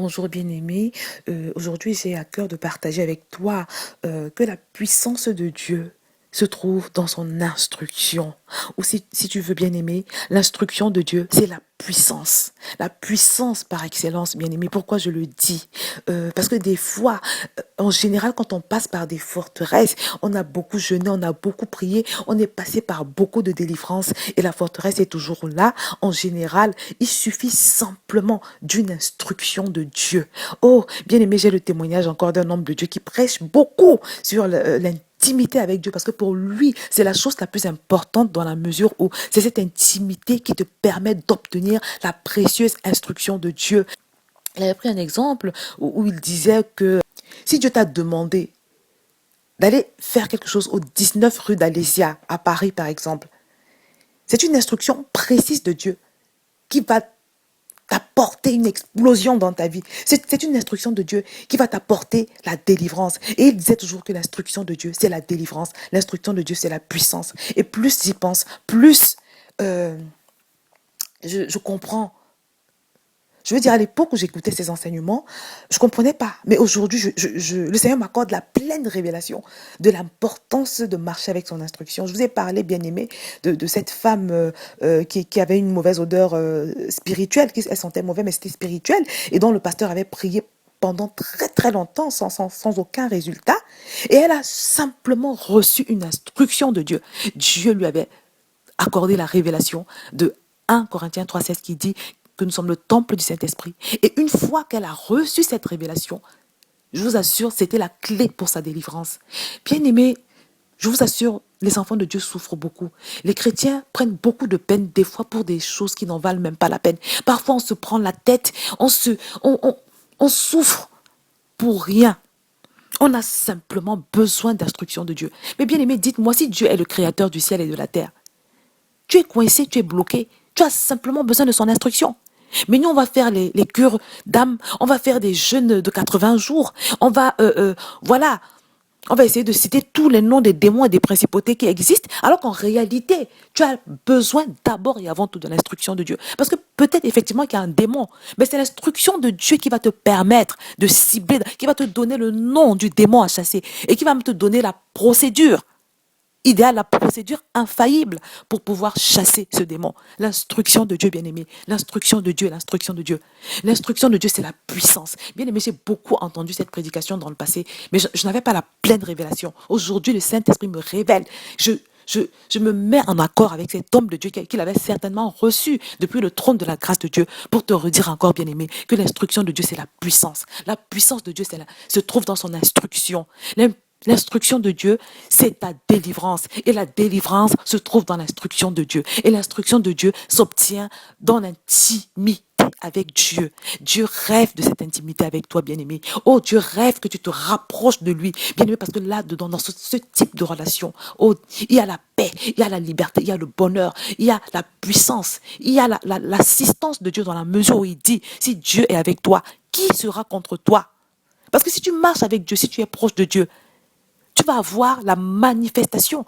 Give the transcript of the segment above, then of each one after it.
Bonjour bien-aimé. Aujourd'hui, j'ai à cœur de partager avec toi que la puissance de Dieu se trouve dans son instruction. Ou si tu veux bien-aimé, l'instruction de Dieu, c'est la puissance. La puissance par excellence, bien-aimé. Pourquoi je le dis? Parce que des fois, en général, quand on passe par des forteresses, on a beaucoup jeûné, on a beaucoup prié, on est passé par beaucoup de délivrances et la forteresse est toujours là. En général, il suffit simplement d'une instruction de Dieu. Oh, bien aimé, j'ai le témoignage encore d'un homme de Dieu qui prêche beaucoup sur l'intimité avec Dieu, parce que pour lui, c'est la chose la plus importante dans la mesure où c'est cette intimité qui te permet d'obtenir la précieuse instruction de Dieu. Il avait pris un exemple où il disait que si Dieu t'a demandé d'aller faire quelque chose au 19 rue d'Alésia, à Paris par exemple, c'est une instruction précise de Dieu qui va t'apporter une explosion dans ta vie. C'est une instruction de Dieu qui va t'apporter la délivrance. Et il disait toujours que l'instruction de Dieu, c'est la délivrance. L'instruction de Dieu, c'est la puissance. Et plus j'y pense, plus je comprends. Je veux dire, à l'époque où j'écoutais ces enseignements, je ne comprenais pas. Mais aujourd'hui, le Seigneur m'accorde la pleine révélation de l'importance de marcher avec son instruction. Je vous ai parlé, bien aimé, de cette femme qui avait une mauvaise odeur spirituelle, elle sentait mauvais, mais c'était spirituel, et dont le pasteur avait prié pendant très très longtemps sans aucun résultat. Et elle a simplement reçu une instruction de Dieu. Dieu lui avait accordé la révélation de 1 Corinthiens 3,16 qui dit que nous sommes le temple du Saint-Esprit. Et une fois qu'elle a reçu cette révélation, je vous assure, c'était la clé pour sa délivrance. Bien aimé, je vous assure, les enfants de Dieu souffrent beaucoup. Les chrétiens prennent beaucoup de peine, des fois pour des choses qui n'en valent même pas la peine. Parfois, on se prend la tête, on souffre pour rien. On a simplement besoin d'instruction de Dieu. Mais bien aimé, dites-moi, si Dieu est le créateur du ciel et de la terre, tu es coincé, tu es bloqué, tu as simplement besoin de son instruction. Mais nous, on va faire les cures d'âme, on va faire des jeûnes de 80 jours, voilà, on va essayer de citer tous les noms des démons et des principautés qui existent, alors qu'en réalité, tu as besoin d'abord et avant tout de l'instruction de Dieu. Parce que peut-être effectivement qu'il y a un démon, mais c'est l'instruction de Dieu qui va te permettre de cibler, qui va te donner le nom du démon à chasser et qui va te donner la procédure idéal, la procédure infaillible pour pouvoir chasser ce démon. L'instruction de Dieu, bien-aimé. L'instruction de Dieu, l'instruction de Dieu. L'instruction de Dieu, c'est la puissance. Bien-aimé, j'ai beaucoup entendu cette prédication dans le passé, mais je n'avais pas la pleine révélation. Aujourd'hui, le Saint-Esprit me révèle. Je me mets en accord avec cet homme de Dieu qu'il avait certainement reçu depuis le trône de la grâce de Dieu pour te redire encore, bien-aimé, que l'instruction de Dieu, c'est la puissance. La puissance de Dieu se trouve dans son instruction. L'instruction de Dieu, c'est ta délivrance. Et la délivrance se trouve dans l'instruction de Dieu. Et l'instruction de Dieu s'obtient dans l'intimité avec Dieu. Dieu rêve de cette intimité avec toi, bien-aimé. Oh, Dieu rêve que tu te rapproches de lui, bien-aimé, parce que là-dedans, dans ce type de relation, oh, il y a la paix, il y a la liberté, il y a le bonheur, il y a la puissance, il y a l'assistance de Dieu dans la mesure où il dit, si Dieu est avec toi, qui sera contre toi? Parce que si tu marches avec Dieu, si tu es proche de Dieu, tu vas avoir la manifestation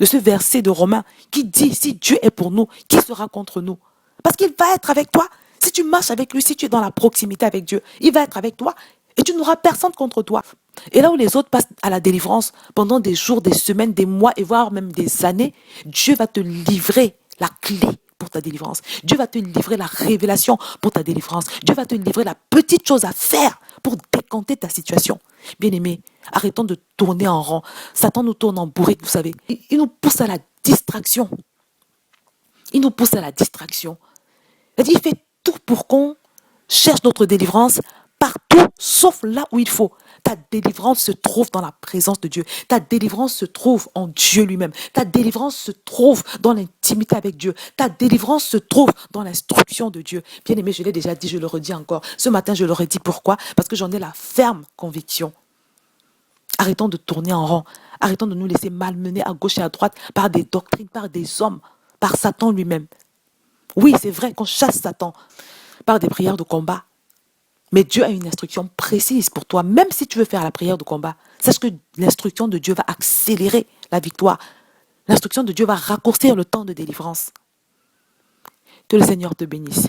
de ce verset de Romains qui dit, si Dieu est pour nous, qui sera contre nous? Parce qu'il va être avec toi. Si tu marches avec lui, si tu es dans la proximité avec Dieu, il va être avec toi et tu n'auras personne contre toi. Et là où les autres passent à la délivrance pendant des jours, des semaines, des mois et voire même des années, Dieu va te livrer la clé pour ta délivrance. Dieu va te livrer la révélation pour ta délivrance. Dieu va te livrer la petite chose à faire pour décanter ta situation. Bien-aimé, arrêtons de tourner en rond. Satan nous tourne en bourrique, vous savez. Il nous pousse à la distraction. Il nous pousse à la distraction. Il fait tout pour qu'on cherche notre délivrance partout, sauf là où il faut. Ta délivrance se trouve dans la présence de Dieu. Ta délivrance se trouve en Dieu lui-même. Ta délivrance se trouve dans l'intimité avec Dieu. Ta délivrance se trouve dans l'instruction de Dieu. Bien aimé, je l'ai déjà dit, je le redis encore. Ce matin, je le redis. Pourquoi? Parce que j'en ai la ferme conviction. Arrêtons de tourner en rond. Arrêtons de nous laisser malmener à gauche et à droite par des doctrines, par des hommes, par Satan lui-même. Oui, c'est vrai qu'on chasse Satan par des prières de combat. Mais Dieu a une instruction précise pour toi. Même si tu veux faire la prière de combat, sache que l'instruction de Dieu va accélérer la victoire. L'instruction de Dieu va raccourcir le temps de délivrance. Que le Seigneur te bénisse.